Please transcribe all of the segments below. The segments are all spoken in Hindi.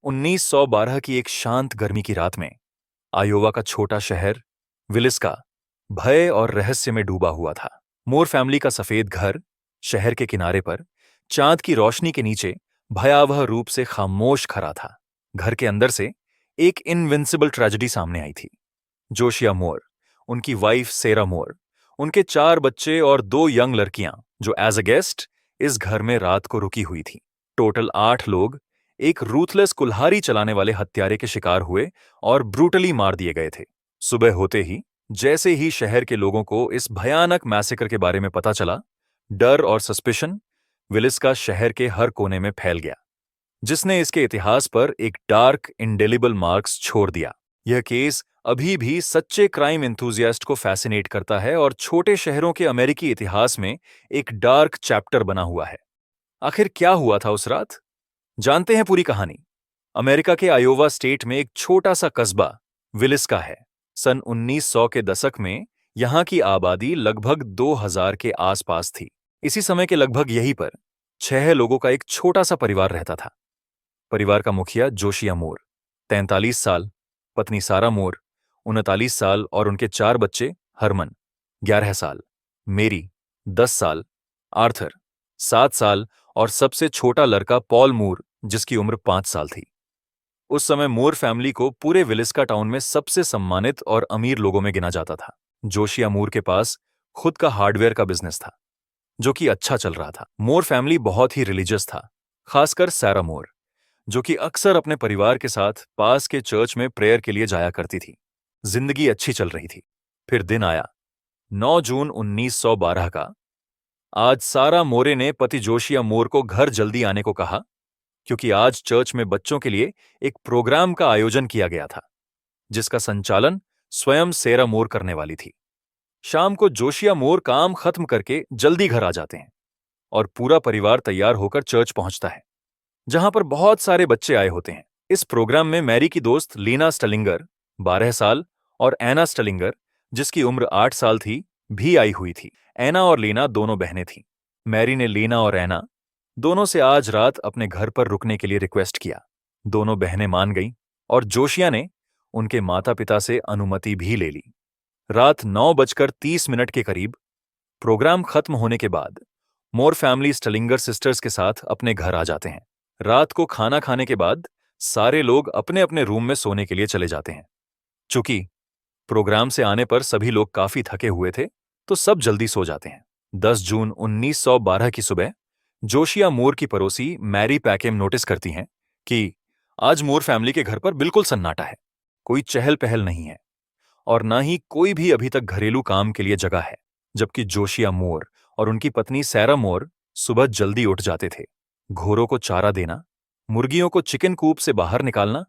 1912 की एक शांत गर्मी की रात में आयोवा का छोटा शहर विलिस्का भय और रहस्य में डूबा हुआ था। मोर फैमिली का सफेद घर शहर के किनारे पर चांद की रोशनी के नीचे भयावह रूप से खामोश खड़ा था। घर के अंदर से एक इनविंसिबल ट्रेजेडी सामने आई थी। जोशिया मोर, उनकी वाइफ सेरा मोर, उनके 4 बच्चे और 2 यंग लड़कियां जो एज अ गेस्ट इस घर में रात को रुकी हुई थी। टोटल 8 लोग एक रूथलेस कुल्हाड़ी चलाने वाले हत्यारे के शिकार हुए और ब्रूटली मार दिए गए थे। सुबह होते ही जैसे ही शहर के लोगों को इस भयानक मैसेकर के बारे में पता चला, डर और सस्पिशन विलिस का शहर के हर कोने में फैल गया, जिसने इसके इतिहास पर एक डार्क इंडेलिबल मार्क्स छोड़ दिया। यह केस अभी भी सच्चे क्राइम एंथुजियास्ट को फैसिनेट करता है और छोटे शहरों के अमेरिकी इतिहास में एक डार्क चैप्टर बना हुआ है। आखिर क्या हुआ था उस रात? जानते हैं पूरी कहानी। अमेरिका के आयोवा स्टेट में एक छोटा सा कस्बा विलिस्का है। सन 1900 के दशक में यहां की आबादी लगभग 2000 के आसपास थी। इसी समय के लगभग यहीं पर 6 लोगों का एक छोटा सा परिवार रहता था। परिवार का मुखिया जोशिया मोर, 43 साल, पत्नी सारा मोर, 39 साल और उनके 4 बच्चे हरमन, 11 साल, मेरी, 10 साल, आर्थर, 7 साल और सबसे छोटा लड़का पॉल मूर, जिसकी उम्र 5 साल थी। उस समय मोर फैमिली को पूरे विलिस्का टाउन में सबसे सम्मानित और अमीर लोगों में गिना जाता था। जोशिया मूर के पास खुद का हार्डवेयर का बिजनेस था, जो कि अच्छा चल रहा था। मोर फैमिली बहुत ही रिलीजियस था, खासकर सारा मोर, जो कि अक्सर अपने परिवार के साथ पास के चर्च में प्रेयर के लिए जाया करती थी। जिंदगी अच्छी चल रही थी। फिर दिन आया, 9 जून 1912 का। आज सारा मोरे ने पति जोशिया मोर को घर जल्दी आने को कहा, क्योंकि आज चर्च में बच्चों के लिए एक प्रोग्राम का आयोजन किया गया था, जिसका संचालन स्वयं सेरा मोर करने वाली थी। शाम को जोशिया मोर काम खत्म करके जल्दी घर आ जाते हैं और पूरा परिवार तैयार होकर चर्च पहुंचता है, जहां पर बहुत सारे बच्चे आए होते हैं। इस प्रोग्राम में मैरी की दोस्त लीना स्टलिंगर, 12 साल, और एना स्टलिंगर, जिसकी उम्र 8 साल थी, भी आई हुई थी। एना और लीना दोनों बहनें थीं। मैरी ने लीना और एना दोनों से आज रात अपने घर पर रुकने के लिए रिक्वेस्ट किया। दोनों बहनें मान गईं और जोशिया ने उनके माता पिता से अनुमति भी ले ली। रात 9:30 के करीब प्रोग्राम खत्म होने के बाद मोर फैमिली स्टलिंगर सिस्टर्स के साथ अपने घर आ जाते हैं। रात को खाना खाने के बाद सारे लोग अपने अपने रूम में सोने के लिए चले जाते हैं। चूंकि प्रोग्राम से आने पर सभी लोग काफी थके हुए थे, तो सब जल्दी सो जाते हैं। 10 जून 1912 की सुबह जोशिया मोर की पड़ोसी मैरी पैकेम नोटिस करती हैं कि आज मोर फैमिली के घर पर बिल्कुल सन्नाटा है। कोई चहल पहल नहीं है और ना ही कोई भी अभी तक घरेलू काम के लिए जगह है, जबकि जोशिया मोर और उनकी पत्नी सैरा मोर सुबह जल्दी उठ जाते थे। घोड़ों को चारा देना, मुर्गियों को चिकन कूप से बाहर निकालना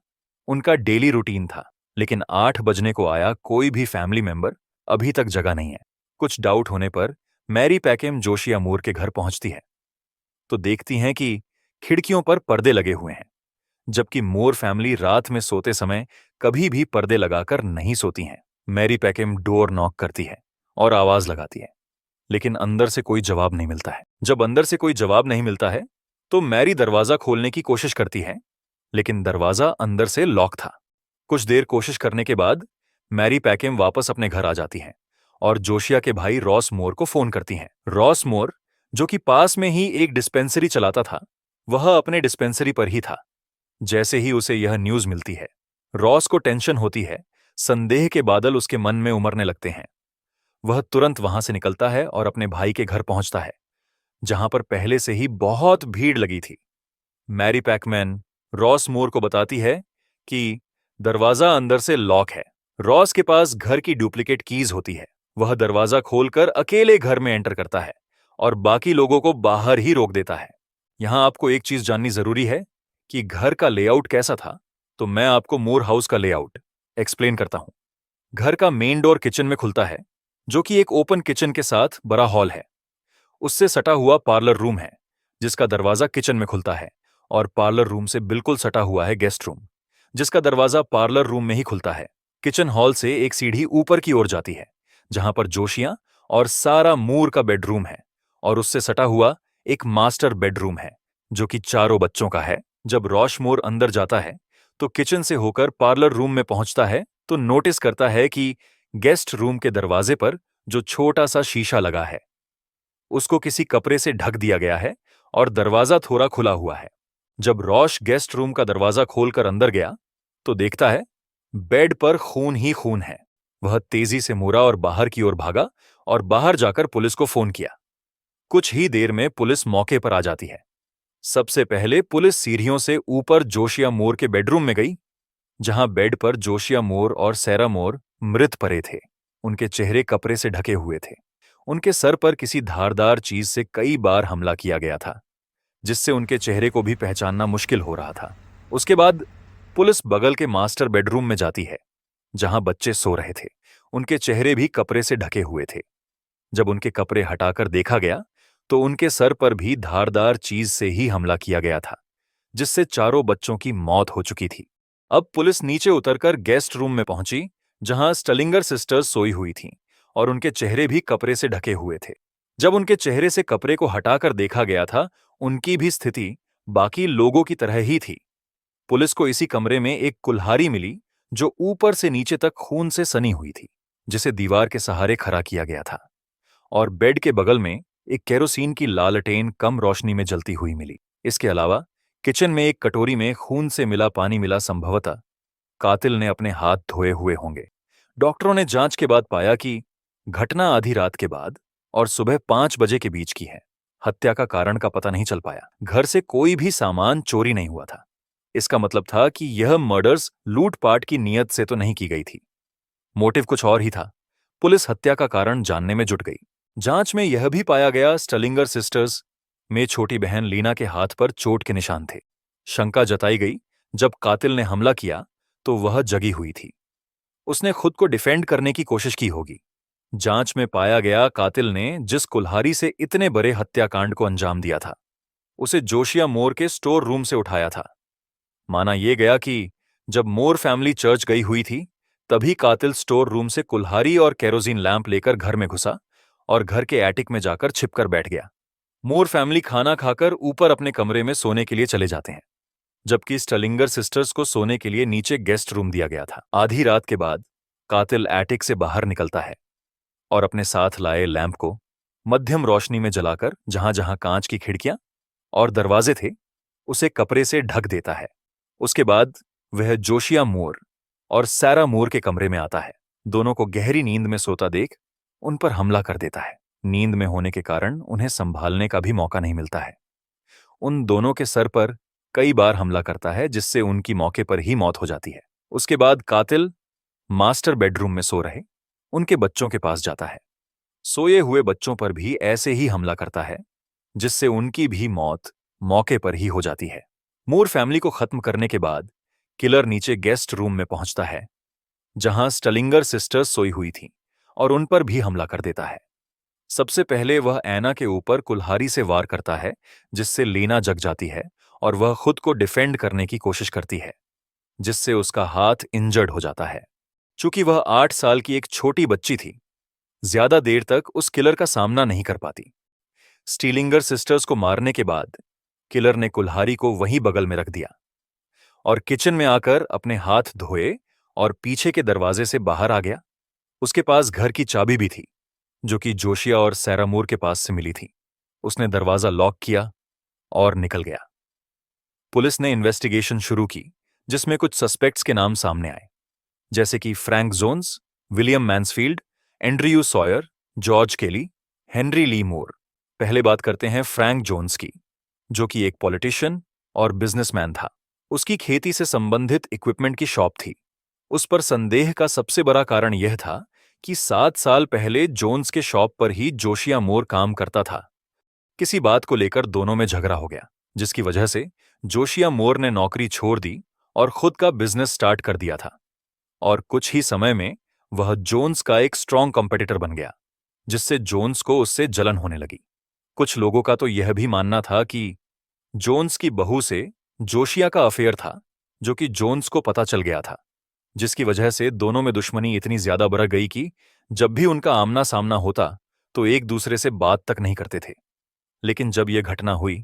उनका डेली रूटीन था। लेकिन 8 बजने को आया, कोई भी फैमिली मेंबर अभी तक जगा नहीं है। कुछ डाउट होने पर मैरी पैकेम जोशिया मोर के घर पहुंचती है तो देखती हैं कि खिड़कियों पर पर्दे लगे हुए हैं, जबकि मोर फैमिली रात में सोते समय कभी भी पर्दे लगाकर नहीं सोती हैं। मैरी पैकेम डोर नॉक करती है और आवाज लगाती है, लेकिन अंदर से कोई जवाब नहीं मिलता है। जब अंदर से कोई जवाब नहीं मिलता है तो मैरी दरवाजा खोलने की कोशिश करती है, लेकिन दरवाजा अंदर से लॉक था। कुछ देर कोशिश करने के बाद मैरी पैकेम वापस अपने घर आ जाती हैं और जोशिया के भाई रॉस मोर को फोन करती हैं। रॉस मोर, जो कि पास में ही एक डिस्पेंसरी चलाता था, वह अपने डिस्पेंसरी पर ही था। जैसे ही उसे यह न्यूज मिलती है, रॉस को टेंशन होती है। संदेह के बादल उसके मन में उमड़ने लगते हैं। वह तुरंत वहां से निकलता है और अपने भाई के घर पहुंचता है, जहां पर पहले से ही बहुत भीड़ लगी थी। मैरी पैकमैन रॉस मोर को बताती है कि दरवाजा अंदर से लॉक है। रॉस के पास घर की डुप्लीकेट कीज होती है। वह दरवाजा खोलकर अकेले घर में एंटर करता है और बाकी लोगों को बाहर ही रोक देता है। यहां आपको एक चीज जाननी जरूरी है कि घर का लेआउट कैसा था, तो मैं आपको मोर हाउस का लेआउट एक्सप्लेन करता हूं। घर का मेन डोर किचन में खुलता है, जो कि एक ओपन किचन के साथ बड़ा हॉल है। उससे सटा हुआ पार्लर रूम है, जिसका दरवाजा किचन में खुलता है, और पार्लर रूम से बिल्कुल सटा हुआ है गेस्ट रूम, जिसका दरवाजा पार्लर रूम में ही खुलता है। किचन हॉल से एक सीढ़ी ऊपर की ओर जाती है, जहां पर जोशिया और सारा मूर का बेडरूम है, और उससे सटा हुआ एक मास्टर बेडरूम है, जो कि चारों बच्चों का है। जब रॉश मोर अंदर जाता है, तो किचन से होकर पार्लर रूम में पहुंचता है तो नोटिस करता है कि गेस्ट रूम के दरवाजे पर जो छोटा सा शीशा लगा है उसको किसी कपड़े से ढक दिया गया है और दरवाजा थोड़ा खुला हुआ है। जब रॉश गेस्ट रूम का दरवाजा खोलकर अंदर गया तो देखता है बेड पर खून ही खून है। वह तेजी से मुड़ा और बाहर की ओर भागा और बाहर जाकर पुलिस को फोन किया। कुछ ही देर में पुलिस मौके पर आ जाती है। सबसे पहले पुलिस सीढ़ियों से ऊपर जोशिया मोर के बेडरूम में गई, जहां बेड पर जोशिया मोर और सैरा मोर मृत पड़े थे। उनके चेहरे कपड़े से ढके हुए थे। उनके सर पर किसी धारदार चीज से कई बार हमला किया गया था, जिससे उनके चेहरे को भी पहचानना मुश्किल हो रहा था। उसके बाद पुलिस बगल के मास्टर बेडरूम में जाती है, जहां बच्चे सो रहे थे। उनके चेहरे भी कपड़े से ढके हुए थे। जब उनके कपड़े हटाकर देखा गया तो उनके सर पर भी धारदार चीज से ही हमला किया गया था, जिससे चारों बच्चों की मौत हो चुकी थी। अब पुलिस नीचे उतरकर गेस्ट रूम में पहुंची, जहां स्टलिंगर सिस्टर्स सोई हुई थीं और उनके चेहरे भी कपड़े से ढके हुए थे। जब उनके चेहरे से कपड़े को हटाकर देखा गया था, उनकी भी स्थिति बाकी लोगों की तरह ही थी। पुलिस को इसी कमरे में एक कुल्हाड़ी मिली जो ऊपर से नीचे तक खून से सनी हुई थी, जिसे दीवार के सहारे खड़ा किया गया था। और बेड के बगल में एक केरोसिन की लालटेन कम रोशनी में जलती हुई मिली। इसके अलावा किचन में एक कटोरी में खून से मिला पानी मिला। संभवतः कातिल ने अपने हाथ धोए हुए होंगे। डॉक्टरों ने जांच के बाद पाया कि घटना आधी रात के बाद और सुबह 5 बजे के बीच की है। हत्या का कारण का पता नहीं चल पाया। घर से कोई भी सामान चोरी नहीं हुआ था। इसका मतलब था कि यह मर्डर्स लूटपाट की नीयत से तो नहीं की गई थी। मोटिव कुछ और ही था। पुलिस हत्या का कारण जानने में जुट गई। जांच में यह भी पाया गया स्टलिंगर सिस्टर्स में छोटी बहन लीना के हाथ पर चोट के निशान थे। शंका जताई गई, जब कातिल ने हमला किया तो वह जगी हुई थी। उसने खुद को डिफेंड करने की कोशिश की होगी। जांच में पाया गया कातिल ने जिस कुल्हाड़ी से इतने बड़े हत्याकांड को अंजाम दिया था, उसे जोशिया मोर के स्टोर रूम से उठाया था। माना यह गया कि जब मोर फैमिली चर्च गई हुई थी, तभी कातिल स्टोर रूम से कुल्हाड़ी और केरोसिन लैंप लेकर घर में घुसा और घर के एटिक में जाकर छिपकर बैठ गया। मोर फैमिली खाना खाकर ऊपर अपने कमरे में सोने के लिए चले जाते हैं, जबकि स्टलिंगर सिस्टर्स को सोने के लिए नीचे गेस्ट रूम दिया गया था। आधी रात के बाद कातिल एटिक से बाहर निकलता है और अपने साथ लाए लैंप को मध्यम रोशनी में जलाकर जहां जहां कांच की खिड़कियां और दरवाजे थे, उसे कपड़े से ढक देता है। उसके बाद वह जोशिया मोर और सैरा मोर के कमरे में आता है। दोनों को गहरी नींद में सोता देख उन पर हमला कर देता है। नींद में होने के कारण उन्हें संभालने का भी मौका नहीं मिलता है। उन दोनों के सर पर कई बार हमला करता है, जिससे उनकी मौके पर ही मौत हो जाती है। उसके बाद कातिल मास्टर बेडरूम में सो रहे उनके बच्चों के पास जाता है। सोए हुए बच्चों पर भी ऐसे ही हमला करता है, जिससे उनकी भी मौत मौके पर ही हो जाती है। मूर फैमिली को खत्म करने के बाद किलर नीचे गेस्ट रूम में पहुंचता है, जहां स्टलिंगर सिस्टर्स सोई हुई थीं, और उन पर भी हमला कर देता है। सबसे पहले वह ऐना के ऊपर कुल्हाड़ी से वार करता है, जिससे लीना जग जाती है और वह खुद को डिफेंड करने की कोशिश करती है, जिससे उसका हाथ इंजर्ड हो जाता है। चूंकि वह 8 साल की एक छोटी बच्ची थी, ज्यादा देर तक उस किलर का सामना नहीं कर पाती। स्टीलिंगर सिस्टर्स को मारने के बाद किलर ने कुल्हाड़ी को वहीं बगल में रख दिया और किचन में आकर अपने हाथ धोए और पीछे के दरवाजे से बाहर आ गया। उसके पास घर की चाबी भी थी, जो कि जोशिया और सैरा मूर के पास से मिली थी। उसने दरवाजा लॉक किया और निकल गया। पुलिस ने इन्वेस्टिगेशन शुरू की, जिसमें कुछ सस्पेक्ट्स के नाम सामने आए, जैसे कि Frank Jones, William Mansfield, Andrew Sawyer, George Kelly, Henry Lee Moore. पहले बात करते हैं फ्रैंक जोन्स की, जो कि एक पॉलिटिशियन और बिजनेसमैन था। उसकी खेती से संबंधित इक्विपमेंट की शॉप थी। उस पर संदेह का सबसे बड़ा कारण यह था कि 7 साल पहले जोन्स के शॉप पर ही जोशिया मोर काम करता था। किसी बात को लेकर दोनों में झगड़ा हो गया, जिसकी वजह से जोशिया मोर ने नौकरी छोड़ दी और खुद का बिजनेस स्टार्ट कर दिया था। और कुछ ही समय में वह जोन्स का एक स्ट्रॉन्ग कॉम्पिटिटर बन गया, जिससे जोन्स को उससे जलन होने लगी। कुछ लोगों का तो यह भी मानना था कि जोन्स की बहू से जोशिया का अफेयर था, जो कि जोन्स को पता चल गया था, जिसकी वजह से दोनों में दुश्मनी इतनी ज्यादा बढ़ गई कि जब भी उनका आमना सामना होता तो एक दूसरे से बात तक नहीं करते थे। लेकिन जब यह घटना हुई,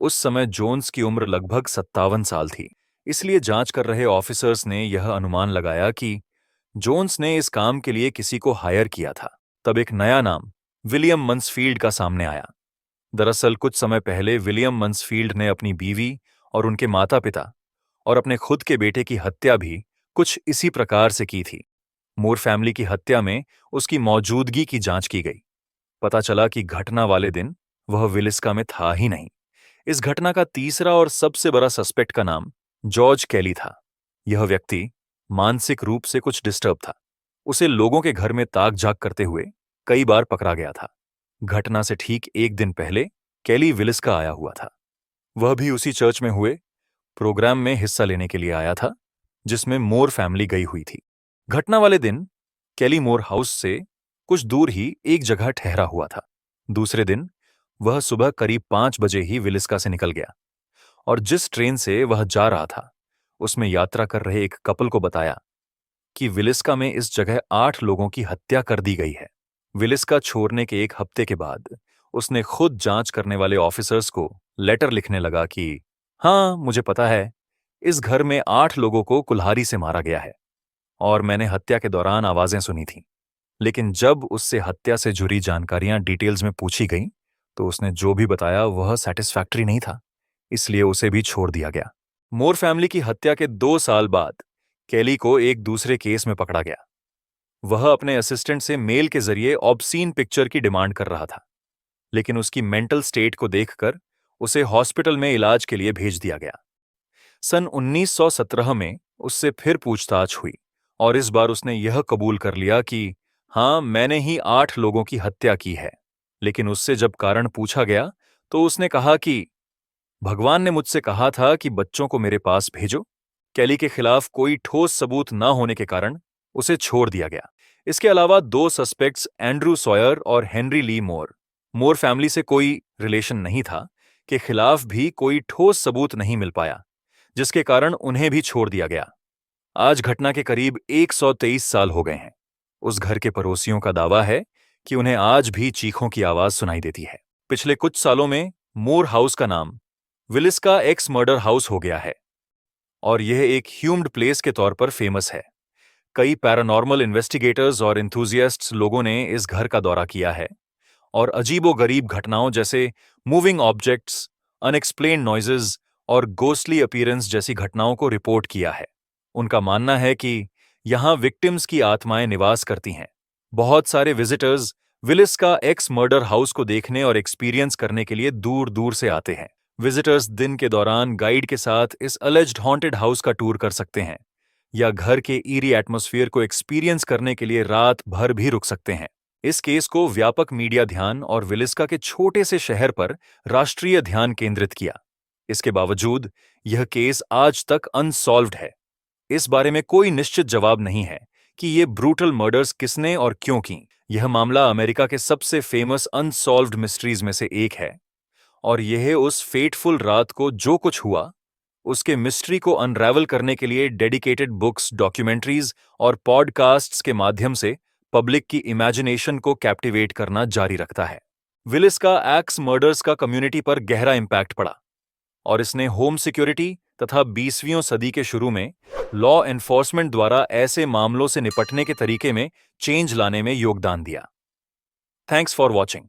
उस समय जोन्स की उम्र लगभग 57 साल थी। इसलिए जांच कर रहे ऑफिसर्स ने यह अनुमान लगाया कि जोन्स ने इस काम के लिए किसी को हायर किया था। तब एक नया नाम विलियम मन्सफील्ड का सामने आया। दरअसल कुछ समय पहले विलियम मन्सफील्ड ने अपनी बीवी और उनके माता पिता और अपने खुद के बेटे की हत्या भी कुछ इसी प्रकार से की थी। मूर फैमिली की हत्या में उसकी मौजूदगी की जांच की गई। पता चला कि घटना वाले दिन वह विलिस्का में था ही नहीं। इस घटना का तीसरा और सबसे बड़ा सस्पेक्ट का नाम जॉर्ज कैली था। यह व्यक्ति मानसिक रूप से कुछ डिस्टर्ब था। उसे लोगों के घर में ताक झाक करते हुए कई बार पकड़ा गया था। घटना से ठीक एक दिन पहले कैली विलिस्का आया हुआ था। वह भी उसी चर्च में हुए प्रोग्राम में हिस्सा लेने के लिए आया था जिसमें मोर फैमिली गई हुई थी। घटना वाले दिन कैली मोर हाउस से कुछ दूर ही एक जगह ठहरा हुआ था। दूसरे दिन वह सुबह करीब 5 बजे ही विलिस्का से निकल गया और जिस ट्रेन से वह जा रहा था उसमें यात्रा कर रहे एक कपल को बताया कि विलिस्का में इस जगह 8 लोगों की हत्या कर दी गई है। विलिस्का छोड़ने के एक हफ्ते के बाद उसने खुद जांच करने वाले ऑफिसर्स को लेटर लिखने लगा कि हाँ, मुझे पता है, इस घर में 8 लोगों को कुल्हाड़ी से मारा गया है और मैंने हत्या के दौरान आवाजें सुनी थीं। लेकिन जब उससे हत्या से जुड़ी जानकारियां डिटेल्स में पूछी गईं, तो उसने जो भी बताया वह सेटिस्फैक्टरी नहीं था, इसलिए उसे भी छोड़ दिया गया। मोर फैमिली की हत्या के 2 साल बाद कैली को एक दूसरे केस में पकड़ा गया। वह अपने असिस्टेंट से मेल के जरिए ऑब्सीन पिक्चर की डिमांड कर रहा था, लेकिन उसकी मेंटल स्टेट को देखकर उसे हॉस्पिटल में इलाज के लिए भेज दिया गया। सन 1917 में उससे फिर पूछताछ हुई और इस बार उसने यह कबूल कर लिया कि हाँ, मैंने ही 8 लोगों की हत्या की है। लेकिन उससे जब कारण पूछा गया तो उसने कहा कि भगवान ने मुझसे कहा था कि बच्चों को मेरे पास भेजो। कैली के खिलाफ कोई ठोस सबूत न होने के कारण उसे छोड़ दिया गया। इसके अलावा 2 सस्पेक्ट्स एंड्रू सॉयर और हेनरी ली मोर, मोर फैमिली से कोई रिलेशन नहीं था, के खिलाफ भी कोई ठोस सबूत नहीं मिल पाया, जिसके कारण उन्हें भी छोड़ दिया गया। आज घटना के करीब 123 साल हो गए हैं। उस घर के पड़ोसियों का दावा है कि उन्हें आज भी चीखों की आवाज सुनाई देती है। पिछले कुछ सालों में मोर हाउस का नाम विलिस्का एक्स मर्डर हाउस हो गया है और यह एक ह्यूम्ड प्लेस के तौर पर फेमस है। कई पैरानॉर्मल इन्वेस्टिगेटर्स और इंथुजियास्ट्स लोगों ने इस घर का दौरा किया है और अजीबो-गरीब घटनाओं जैसे मूविंग ऑब्जेक्ट्स, अनएक्सप्लेन्ड नॉइजेज और गोस्टली अपीयरेंस जैसी घटनाओं को रिपोर्ट किया है। उनका मानना है कि यहां विक्टिम्स की आत्माएं निवास करती हैं। बहुत सारे विजिटर्स विलिस्का एक्स मर्डर हाउस को देखने और एक्सपीरियंस करने के लिए दूर-दूर से आते हैं। विजिटर्स दिन के दौरान गाइड के साथ इस अलेज्ड हॉन्टेड हाउस का टूर कर सकते हैं या घर के ईरी एटमॉस्फेयर को एक्सपीरियंस करने के लिए रात भर भी रुक सकते हैं। इस केस को व्यापक मीडिया ध्यान और विलिस्का के छोटे से शहर पर राष्ट्रीय ध्यान केंद्रित किया। इसके बावजूद यह केस आज तक अनसॉल्व्ड है। इस बारे में कोई निश्चित जवाब नहीं है कि ये ब्रूटल मर्डर्स किसने और क्यों की। यह मामला अमेरिका के सबसे फेमस अनसॉल्व्ड मिस्ट्रीज में से एक है और यह उस फेटफुल रात को जो कुछ हुआ उसके मिस्ट्री को अनरैवल करने के लिए डेडिकेटेड बुक्स, डॉक्यूमेंट्रीज और पॉडकास्ट्स के माध्यम से पब्लिक की इमेजिनेशन को कैप्टिवेट करना जारी रखता है। विलिस्का एक्स मर्डर्स का कम्युनिटी पर गहरा इंपैक्ट पड़ा और इसने होम सिक्योरिटी तथा 20वीं सदी के शुरू में लॉ एनफोर्समेंट द्वारा ऐसे मामलों से निपटने के तरीके में चेंज लाने में योगदान दिया। Thanks for watching.